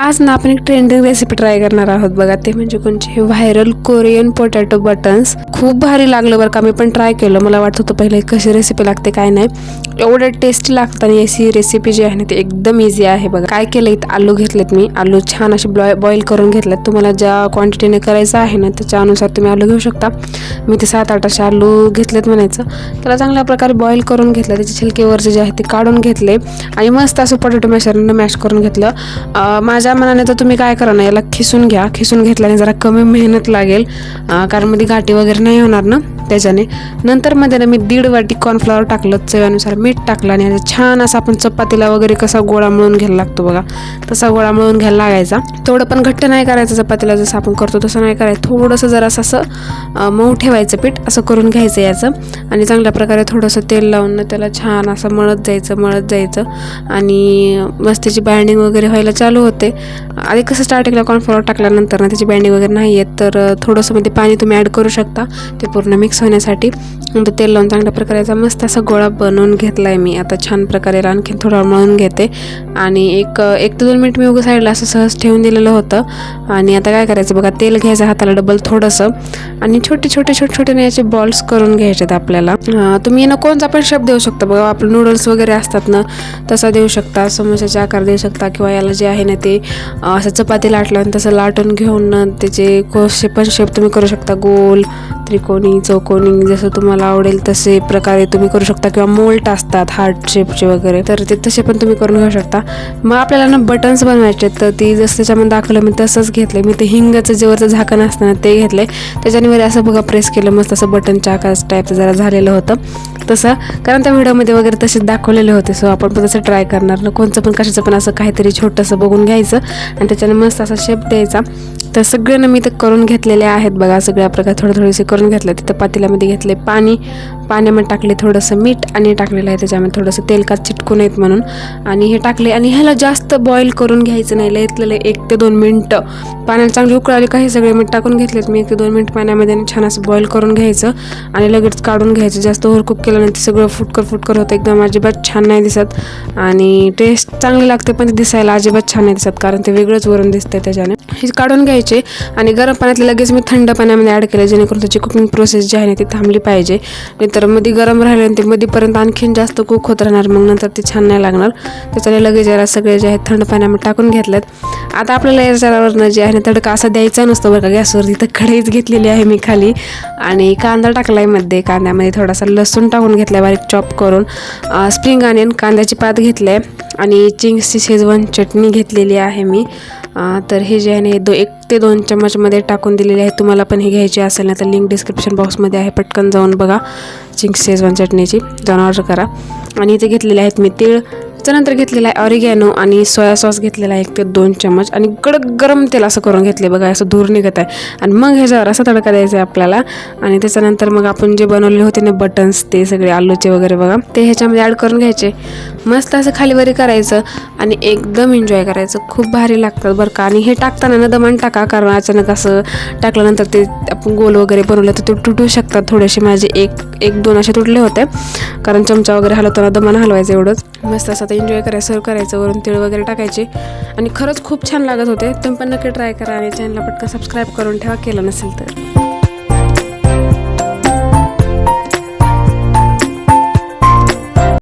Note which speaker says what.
Speaker 1: आज ना आपण एक ट्रेंडिंग रेसिपी ट्राय करणार आहोत बघा. ते म्हणजे कोणचे व्हायरल कोरियन पोटॅटो बटन्स. खूप भारी लागलं बरं का. मी पण ट्राय केलं. मला वाटत होतं पहिले कशी रेसिपी लागते काय नाही. एवढं टेस्टी लागतं आणि अशी रेसिपी जी आहे ना ती एकदम इझी आहे बघा. काय केलं, इथं आलू घेतलेत मी. आलू छान असे बॉईल करून घेतलेत. तुम्हाला ज्या क्वांटिटीने करायचं आहे ना त्याच्यानुसार तुम्ही आलू घेऊ शकता. मी ते 7-8 असे आलू घेतलेत म्हणायचं. त्याला चांगल्या प्रकारे बॉईल करून घेतलं. त्याचे छिलकेवरचे जे आहे ते काढून घेतले आणि मस्त असं पोटॅटो मॅशरनं मॅश करून घेतलं. माझ्या मनाने तर तुम्ही काय करा ना, याला खिसून घ्या. खिसून घेतल्याने जरा कमी मेहनत लागेल, कारण मध्ये गाठी वगैरे नाही होणार ना त्याच्याने. नंतर मध्ये ना मी 1.5 वाटी कॉर्नफ्लॉवर टाकलं, चवीनुसार मीठ टाकलं आणि छान असा आपण चपातीला वगैरे कसा गोळा मळून घ्यायला लागतो बघा, तसा गोळा मळून घ्यायला लागायचा. थोडं पण घट्ट नाही करायचं चपातीला, जसं आपण करतो तसं नाही करायचं. थोडंसं जरासं असं मऊ ठेवायचं पीठ, असं करून घ्यायचं याचं. आणि चांगल्या प्रकारे थोडंसं तेल लावून त्याला छान असं मळत जायचं आणि मस्त त्याची बाइंडिंग वगैरे व्हायला चालू होते. आधी कसं स्टार्टिंगला कॉर्नफ्लॉवर टाकल्यानंतर ना त्याची बाइंडिंग वगैरे नाही येत, तर थोडंसं मध्ये पाणी तुम्ही ॲड करू शकता ते पूर्ण मिक्स होण्यासाठी. नंतर तेल लावून चांगल्या प्रकारे मस्त असा गोळा बनवून घेतला आहे मी. आता छान प्रकारे आणखीन थोडा मळून घेते आणि एक ते 2 मिनिट मी उगाच साईडला असं सहज ठेवून दिलेलं होतं. आणि आता काय करायचं बघा, तेल घ्यायचं हाताला डबल थोडंसं आणि छोटे याचे बॉल्स करून घ्यायचे आपल्याला. तुम्ही ना कोणता पण शेप देऊ शकता बघा. आपलं नूडल्स वगैरे असतात ना तसा देऊ शकता, समोसाचे आकार देऊ शकता, किंवा याला जे आहे ना ते असं चपाती लाटलं तसं लाटून घेऊन त्याचे शेप तुम्ही करू शकता. गोल, त्रिकोणी, चौकोनी, जसं तुम्हाला आवडेल तसे प्रकारे तुम्ही करू शकता. किंवा मोल्ट असतात हार्ट शेपचे वगैरे, तर ते तसे पण तुम्ही करून घेऊ शकता. मग आपल्याला ना बटन्स बनवायचे, तर ती जसं त्याच्यामध्ये दाखवलं मी तसंच घेतलं. मी ते हिंगाचं जे वरचं झाकण असतं ना ते घेतलं. त्याच्याने मध्ये असं बघा प्रेस केलं, मस्त असं बटनच्या आकार टाईपचं जरा झालेलं होतं तसं, कारण त्या व्हिडिओमध्ये वगैरे तसेच दाखवलेले होते. सो आपण पण तसं ट्राय करणार ना. कोणचं पण कशाचं पण असं काहीतरी छोटंसं बघून घ्यायचं आणि त्याच्याने मस्त असा शेप द्यायचा. तर सगळे ना मी ते करून घेतलेले आहेत बघा. सगळ्या प्रकारे थोडेसे करून घेतले. तिथं पातेल्यामध्ये घेतले पाण्यामध्ये टाकले थोडंसं मीठ आणि टाकलेलं आहे त्याच्यामध्ये थोडंसं तेल का चिटकू नयेत म्हणून. आणि हे टाकले आणि ह्याला जास्त बॉईल करून घ्यायचं नाही. लय 1 ते 2 मिनटं पाण्याला चांगली उकळ आली का हे सगळे मीठ टाकून घेतलेत मी. 1 ते 2 मिनिट पाण्यामध्ये छान असं बॉईल करून घ्यायचं आणि लगेच काढून घ्यायचं. जास्त ओव्हरकुक केलं नाही ते सगळं फुटकर होतं, एकदम अजिबात छान नाही दिसत. आणि टेस्ट चांगली लागते पण ते दिसायला अजिबात छान नाही दिसत, कारण ते वेगळंच वरून दिसते त्याच्याने. हे काढून घ्यायचे आणि गरम पाण्यातले लगेच मी थंड पाण्यामध्ये ॲड केलं, जेणेकरून त्याची कुकिंग प्रोसेस जी आहे ना ती थांबली पाहिजे. नाहीतर मध्ये गरम राहिलं ते मध्येपर्यंत आणखीन जास्त कुक होत राहणार, मग नंतर ते छान नाही लागणार. त्याच्याने लगेच जरा सगळे जे आहेत थंड पाण्यामध्ये टाकून घेतलेत. आता आपल्याला याच्यावरनं जे आहे ना तडका असा द्यायचा नसतो बरं का गॅसवरती. तर कढईच घेतलेली आहे मी खाली आणि कांदा टाकला आहे मध्ये. कांद्यामध्ये थोडासा लसूण टाकून घेतला आहे बारीक चॉप करून. स्प्रिंग अनियन, कांद्याची पात घेतले आणि चिंग्सची शेजवान चटणी घेतलेली आहे मी. तर हे जे आहे ना 1 ते 2 चम्मचमध्ये टाकून दिलेले आहे. तुम्हाला पण हे घ्यायची असेल ना तर लिंक डिस्क्रिप्शन बॉक्समध्ये आहे, पटकन जाऊन बघा. चिंग्स शेजवान चटणीची जाऊन ऑर्डर करा. आणि इथे घेतलेले आहेत मी तीळ. त्याच्यानंतर घेतलेला आहे ऑरिगॅनो आणि सोया सॉस घेतलेला आहे 1 ते 2 चम्मच. आणि कडक गरम तेल असं करून घेतले बघा, असं धूर निघत आहे. आणि मग ह्याच्यावर असा तडका द्यायचा आहे आपल्याला. आणि त्याच्यानंतर मग आपण जे बनवलेले होते ना बटन्स, ते सगळे आलूचे वगैरे बघा, ते ह्याच्यामध्ये ॲड करून घ्यायचे. मस्त असं खालीवरी करायचं आणि एकदम एन्जॉय करायचं. खूप भारी लागतात बरं का. आणि हे टाकताना ना दमान टाका, कारण अचानक असं टाकल्यानंतर ते आपण गोल वगैरे बनवलं तर ते तुटू शकतात. थोडेसे माझे 1-2 असे तुटले होते, कारण चमचा वगैरे हलवताना दमान हलवायचं एवढंच. मस्त असं आता एन्जॉय करायचं, सर्व करायचं. वरून तीळ वगैरे टाकायचे आणि खरंच खूप छान लागत होते. तुम्ही पण नक्की ट्राय करा आणि चॅनलला पटकन सबस्क्राईब करून ठेवा केलं नसेल तर.